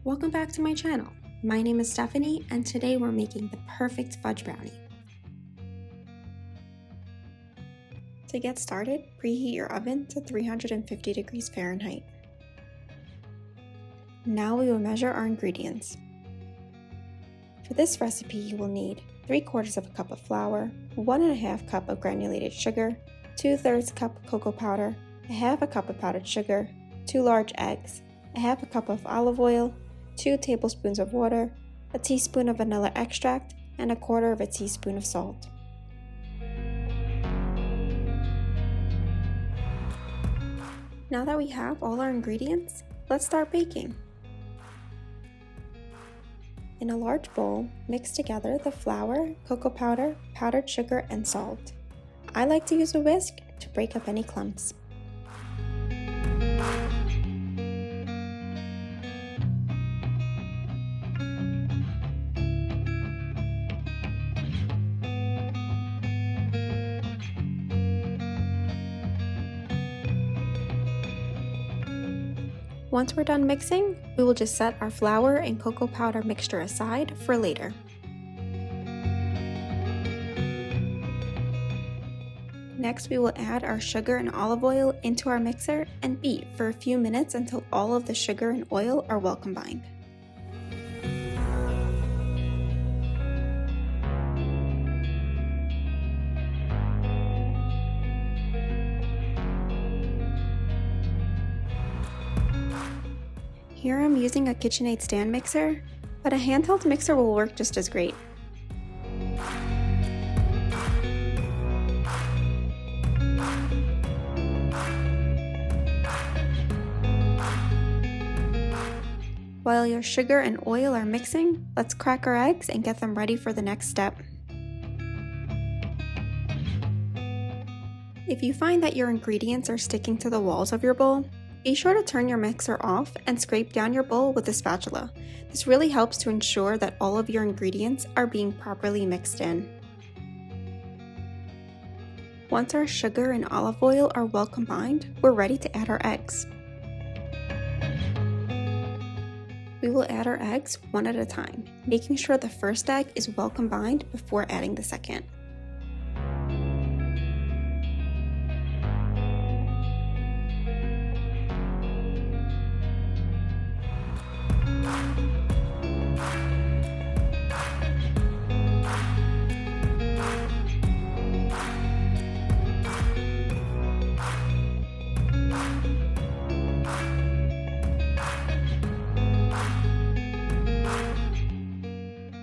Welcome back to my channel. My name is Stephanie and today we're making the perfect fudge brownie. To get started, preheat your oven to 350 degrees Fahrenheit. Now we will measure our ingredients. For this recipe you will need 3/4 of a cup of flour, 1½ cup of granulated sugar, 2/3 cup cocoa powder, 1/2 cup of powdered sugar, 2 large eggs, 1/2 cup of olive oil, 2 tablespoons of water, a teaspoon of vanilla extract, and 1/4 teaspoon of salt. Now that we have all our ingredients, let's start baking. In a large bowl, mix together the flour, cocoa powder, powdered sugar, and salt. I like to use a whisk to break up any clumps. Once we're done mixing, we will just set our flour and cocoa powder mixture aside for later. Next, we will add our sugar and olive oil into our mixer and beat for a few minutes until all of the sugar and oil are well combined. Here I'm using a KitchenAid stand mixer, but a handheld mixer will work just as great. While your sugar and oil are mixing, let's crack our eggs and get them ready for the next step. If you find that your ingredients are sticking to the walls of your bowl, be sure to turn your mixer off and scrape down your bowl with a spatula. This really helps to ensure that all of your ingredients are being properly mixed in. Once our sugar and olive oil are well combined, we're ready to add our eggs. We will add our eggs one at a time, making sure the first egg is well combined before adding the second.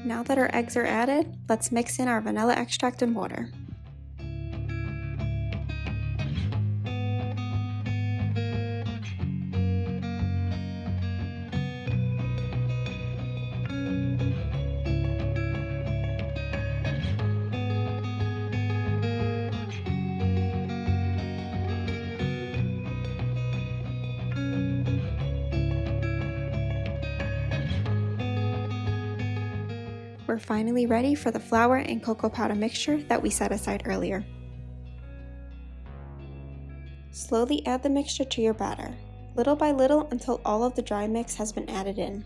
Now that our eggs are added, let's mix in our vanilla extract and water. We're finally ready for the flour and cocoa powder mixture that we set aside earlier. Slowly add the mixture to your batter, little by little until all of the dry mix has been added in.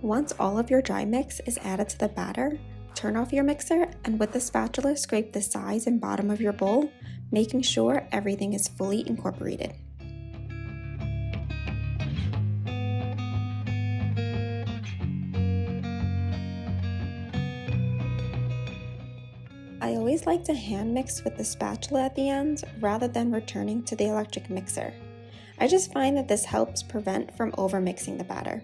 Once all of your dry mix is added to the batter, turn off your mixer and with the spatula scrape the sides and bottom of your bowl, making sure everything is fully incorporated. I always like to hand mix with the spatula at the end rather than returning to the electric mixer. I just find that this helps prevent from over-mixing the batter.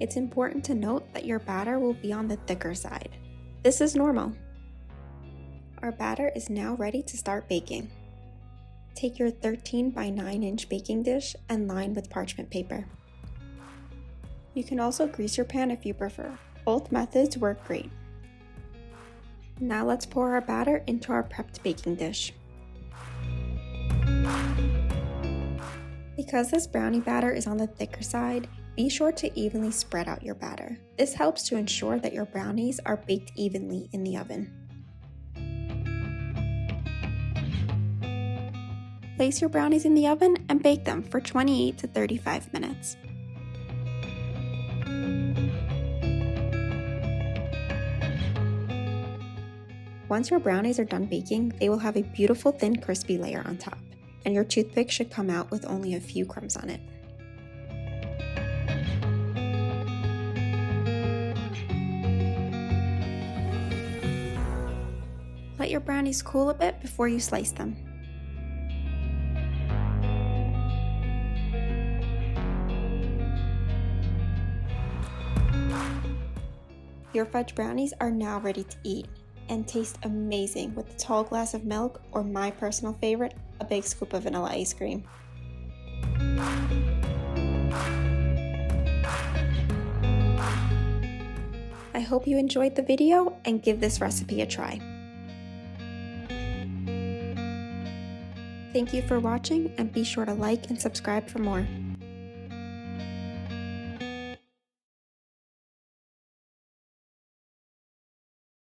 It's important to note that your batter will be on the thicker side. This is normal. Our batter is now ready to start baking. Take your 13 by 9 inch baking dish and line with parchment paper. You can also grease your pan if you prefer. Both methods work great. Now let's pour our batter into our prepped baking dish. Because this brownie batter is on the thicker side, be sure to evenly spread out your batter. This helps to ensure that your brownies are baked evenly in the oven. Place your brownies in the oven and bake them for 28 to 35 minutes. Once your brownies are done baking, they will have a beautiful thin crispy layer on top, and your toothpick should come out with only a few crumbs on it. Let your brownies cool a bit before you slice them. Your fudge brownies are now ready to eat and taste amazing with a tall glass of milk, or my personal favorite, a big scoop of vanilla ice cream. I hope you enjoyed the video and give this recipe a try. Thank you for watching, and be sure to like and subscribe for more.